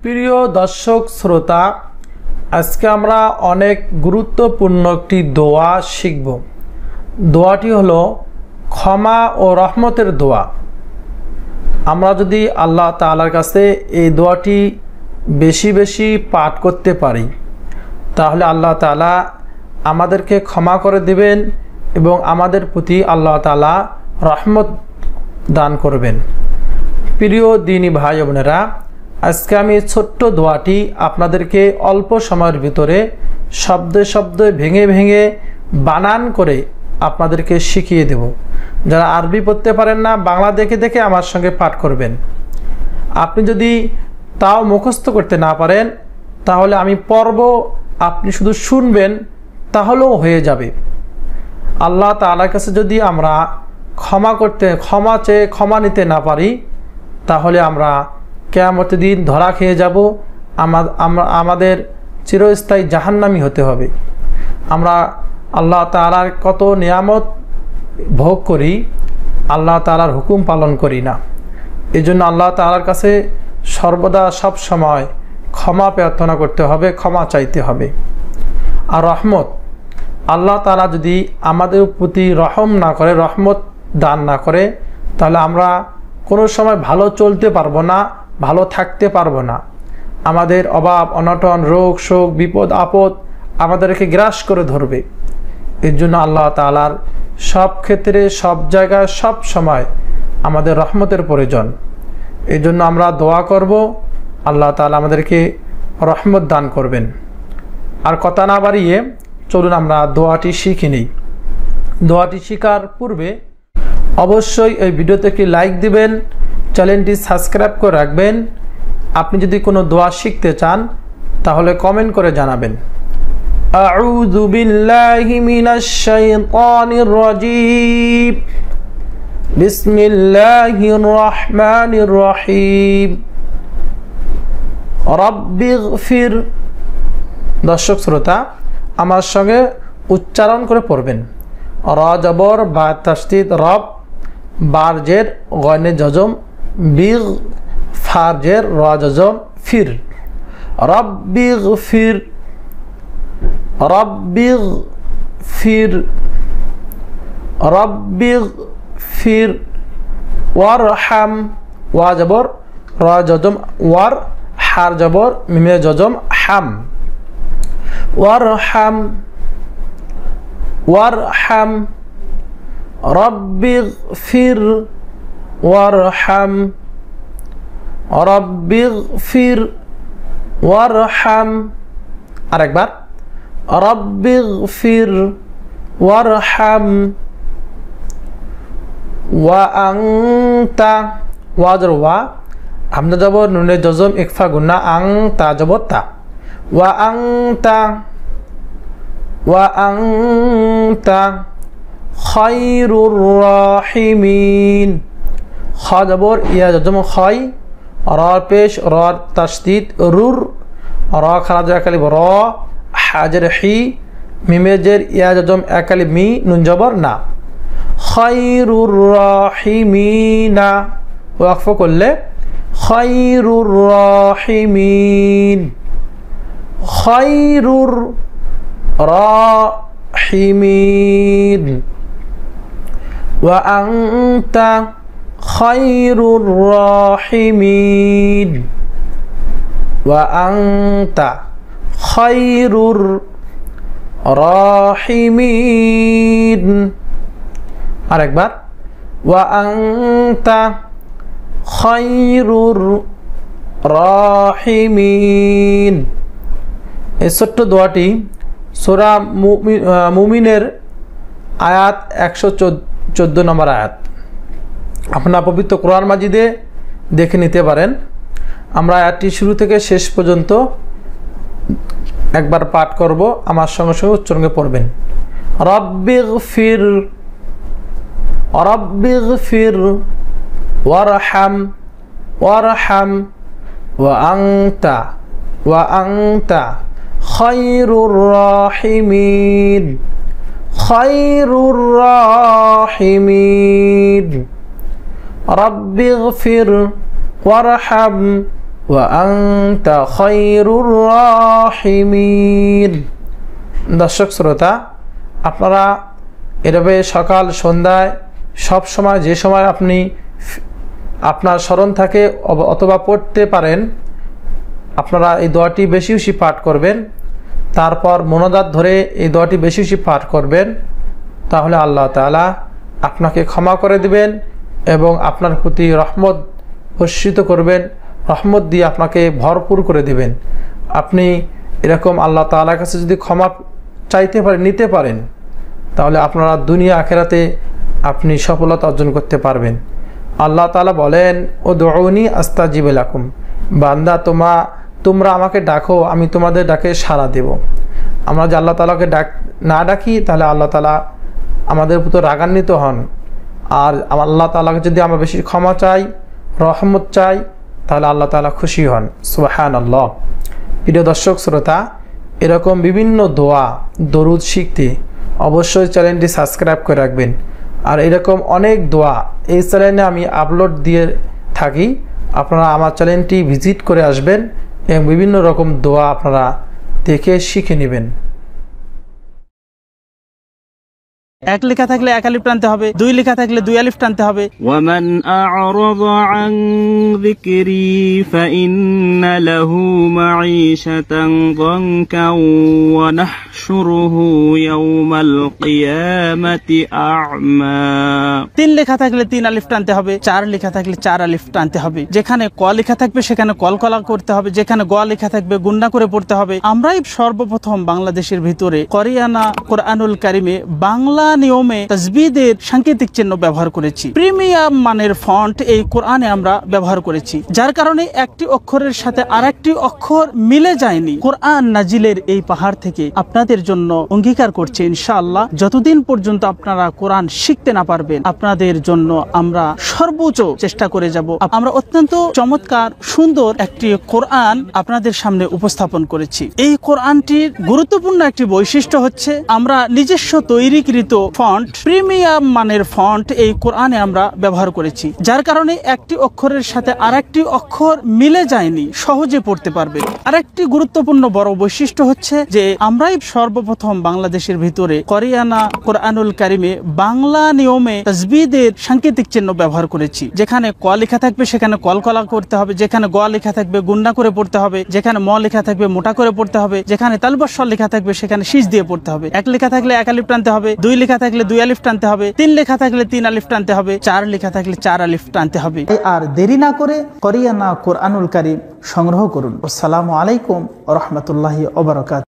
প্রিয় দর্শক শ্রোতা, আজকে আমরা অনেক গুরুত্বপূর্ণ একটি দোয়া শিখব। দোয়াটি হলো ক্ষমা ও রহমতের দোয়া। আমরা যদি আল্লাহ তাআলার কাছে এই দোয়াটি বেশি বেশি পাঠ করতে পারি, তাহলে আল্লাহ তাআলা আমাদেরকে ক্ষমা করে দিবেন এবং আমাদের প্রতি আল্লাহ তাআলা রহমত দান করবেন। প্রিয় দিনী ভাই বোনেরা, আজকে আমি ছোট্ট দোয়াটি আপনাদেরকে অল্প সময়ের ভিতরে শব্দে শব্দে ভেঙে ভেঙে বানান করে আপনাদেরকে শিখিয়ে দেব। যারা আরবি পড়তে পারেন না, বাংলা দেখে দেখে আমার সঙ্গে পাঠ করবেন। আপনি যদি তাও মুখস্থ করতে না পারেন, তাহলে আমি পড়ব, আপনি শুধু শুনবেন, তাহলেও হয়ে যাবে। আল্লাহ তাআলার কাছে যদি আমরা ক্ষমা চেয়ে ক্ষমা নিতে না পারি, তাহলে আমরা কিয়ামতের দিন ধরা খেয়ে যাব। আমাদের চিরস্থায়ী জাহান্নামী হতে হবে। আমরা আল্লাহ তাআলার কত নিয়ামত ভোগ করি, আল্লাহ তাআলার হুকুম পালন করি না। এই জন্য আল্লাহ তাআলার কাছে সর্বদা সব সময় ক্ষমা প্রার্থনা করতে হবে, ক্ষমা চাইতে হবে। আর রহমত, আল্লাহ তাআলা যদি আমাদের প্রতি রহম না করে, রহমত দান না করে, তাহলে আমরা কোনো সময় ভালো চলতে পারবো না, ভালো থাকতে পারবো না। আমাদের অভাব অনটন, রোগ শোক, বিপদ আপদ আমাদেরকে গ্রাস করে ধরবে। এর জন্য আল্লাহ তাআলার সব ক্ষেত্রে, সব জায়গায়, সব সময় আমাদের রহমতের প্রয়োজন। এই জন্য আমরা দোয়া করব, আল্লাহ তাআলা আমাদেরকে রহমত দান করবেন। আর কথা না বাড়িয়ে চলুন আমরা দোয়াটি শিখে নিই। দোয়াটি শেখার পূর্বে অবশ্যই এই ভিডিওতে একটি লাইক দিবেন, চ্যানেলটি সাবস্ক্রাইব করে রাখবেন। আপনি যদি কোনো দোয়া শিখতে চান তাহলে কমেন্ট করে জানাবেন। আউযু বিল্লাহি মিনাশ শাইতানির রাজীম। বিসমিল্লাহির রহমানির রহিম। রব্বিগফির। দর্শক শ্রোতা, আমার সঙ্গে উচ্চারণ করে পড়বেন। র জবর বা তাসদীদ রব, বার জের গয়নে জজম, বিগ ফার জের র জজম ফির। রব্বিগফির, রব্বিগফির, রব্বিগফির। ওয়ারহাম, ওয়া জবর র জজম ওয়ার, হার জবর মিমে জজম হাম। ওয়ারহাম, ওয়ারহাম। রব্বিগফির ওয়ারহাম, রব্বিগফির ওয়ারহাম। আরেকবার, রব্বিগফির ওয়ারহাম। ওয়া আনতা, ওয়া জবর ওয়া, হামজা জবর নুনে জজম ইকফা গুন্না, আং তা জবর তা। ওয়া আনতা, ওয়া আনতা খায়রুর রাহিমিন। খ জবর ইয়া জজম খয়, র পেশ র তাসদীদ রুর, র খারাজ একালিব র, হাজের হি, মিমেজের ইয়া জজম একালিব মি, নুন জবর না। খায়রুর রাহিমিনা, ওয়াকফ করলে খায়রুর রাহিমিন। খায়রুর রাহিমিন। ওয়া আনতা খায়রুর রাহিমিন। ওয়া আনতা খায়রুর রাহিমিন। আরেকবার, ওয়া আনতা খায়রুর রাহিমিন। এই ছোট্ট দোয়াটি সূরা মুমিনের আয়াত 114 নম্বর আয়াত। আপনার পবিত্র কোরআন মাজিদে দেখে নিতে পারেন। আমরা আয়াতটি শুরু থেকে শেষ পর্যন্ত একবার পাঠ করব, আমার সঙ্গে সঙ্গে উচ্চারণে পড়বেন। রব্বিগফির, রব্বিগফির ওয়ারহাম, ওয়ারহাম। ওয়া আনতা, ওয়া আনতা খায়রুর রাহিমিন, খায়রুর রাহিমিন। রব্বিগফির ওয়ারহাম ওয়া আনতা খায়রুর রাহিমিন। দর্শক শ্রোতা, আপনারা এভাবে সকাল সন্ধ্যায় সব সময় যে সময় আপনি আপনার স্মরণ থাকে অথবা পড়তে পারেন, আপনারা এই দোয়াটি বেশি বেশি পাঠ করবেন। তারপর মোনাজাত ধরে এই দোয়াটি বেশি বেশি পাঠ করবেন, তাহলে আল্লাহ তাআলা আপনাকে ক্ষমা করে দিবেন এবং আপনার প্রতি রহমত বর্ষিত করবেন, রহমত দিয়ে আপনাকে ভরপুর করে দিবেন। আপনি এরকম আল্লাহ তাআলার কাছে যদি ক্ষমা চাইতে পারেন, নিতে পারেন, তাহলে আপনারা দুনিয়া আখিরাতে আপনি সফলতা অর্জন করতে পারবেন। আল্লাহ তাআলা বলেন, উদউনি আস্তাজিব লাকুম, বান্দা তোমরা আমাকে ডাকো, আমি তোমাদের ডাকে সাড়া দেব। আমরা যে আল্লাহ তাআলাকে না ডাকি, তাহলে আল্লাহ তাআলা আমাদের প্রতি রাগান্বিত হন। আর আল্লাহ তাআলাকে যদি আমরা বেশি ক্ষমা চাই, রহমত চাই, তাহলে আল্লাহ তাআলা খুশি হন। সুবহানাল্লাহ। প্রিয় দর্শক শ্রোতা, এরকম বিভিন্ন দোয়া দরুদ শিখতে অবশ্যই চ্যানেলটি সাবস্ক্রাইব করে রাখবেন। আর এরকম অনেক দোয়া এই চ্যানেলে আমি আপলোড দিয়ে থাকি, আপনারা আমার চ্যানেলটি ভিজিট করে আসবেন এবং বিভিন্ন রকম দোয়া আপনারা দেখে শিখে নেবেন। এক লেখা থাকলে এক আলিফ টানতে হবে, দুই লেখা থাকলে দুই আলিফ টানতে হবে। ওয়ামান আ'রাযা আন যিকরি ফাইন্না লাহু মাঈশাতান যানকান ওয়া নাহশুরুহু ইয়াওমাল কিয়ামাতি আ'মা। তিন লেখা থাকলে তিন আলিফ টানতে হবে, চার লেখা থাকলে চার আলিফ টানতে হবে। যেখানে ক লেখা থাকবে সেখানে কলকলা করতে হবে, যেখানে গ লেখা থাকবে গুন্না করে পড়তে হবে। আমরাই সর্বপ্রথম বাংলাদেশের ভিতরে কোরিয়ানা কোরআনুল কারিমে বাংলা নিয়মে তাসবিদের সাংকেতিক চিহ্ন ব্যবহার করেছি। প্রিমিয়াম মানের ফন্ট এই কোরআনে আমরা ব্যবহার করেছি, যার কারণে একটি অক্ষরের সাথে আরেকটি অক্ষর মিলে যায়নি। কোরআন নাজিলের এই পাহাড় থেকে আপনাদের জন্য অঙ্গীকার করছি, ইনশাআল্লাহ যতদিন পর্যন্ত আপনারা কোরআন শিখতে না পারবেন, আপনাদের জন্য আমরা সর্বোচ্চ চেষ্টা করে যাব। আমরা অত্যন্ত চমৎকার সুন্দর একটি কোরআন আপনাদের সামনে উপস্থাপন করেছি। এই কোরআনটির গুরুত্বপূর্ণ একটি বৈশিষ্ট্য হচ্ছে আমরা নিজস্ব তৈরিকৃত ফন্ট, প্রিমিয়াম মানের ফন্ট এই কোরআনে আমরা ব্যবহার করেছি, যার কারণে একটি অক্ষরের সাথে আরেকটি অক্ষর মিলে যায়নি, সহজে পড়তে পারবে। আরেকটি গুরুত্বপূর্ণ বড় বৈশিষ্ট্য হচ্ছে যে আমরাই সর্বপ্রথম বাংলাদেশের ভিতরে কোরিয়ানা কোরআনুল কারিমে বাংলা নিয়মে তাসবিদের সাংকেতিক চিহ্ন ব্যবহার করেছি। যেখানে ক লেখা থাকবে সেখানে কলকলা করতে হবে, যেখানে গ লেখা থাকবে গুন্না করে পড়তে হবে, যেখানে ম লেখা থাকবে মোটা করে পড়তে হবে, যেখানে তালবস্বর লেখা থাকবে সেখানে শীষ দিয়ে পড়তে হবে। এক লেখা থাকলে এক আলিফ টানতে হবে, দুই লেখা থাকলে দুই আলিফ টানতে হবে, তিন লেখা থাকলে তিন আলিফ টানতে হবে, চার লেখা থাকলে চার আলিফ টানতে হবে। আর দেরি না করে কোরিয়ানা কোরআনুল কারীম সংগ্রহ করুন। আসসালামু আলাইকুম ওয়া রাহমাতুল্লাহি ওয়া বারাকাতুহু।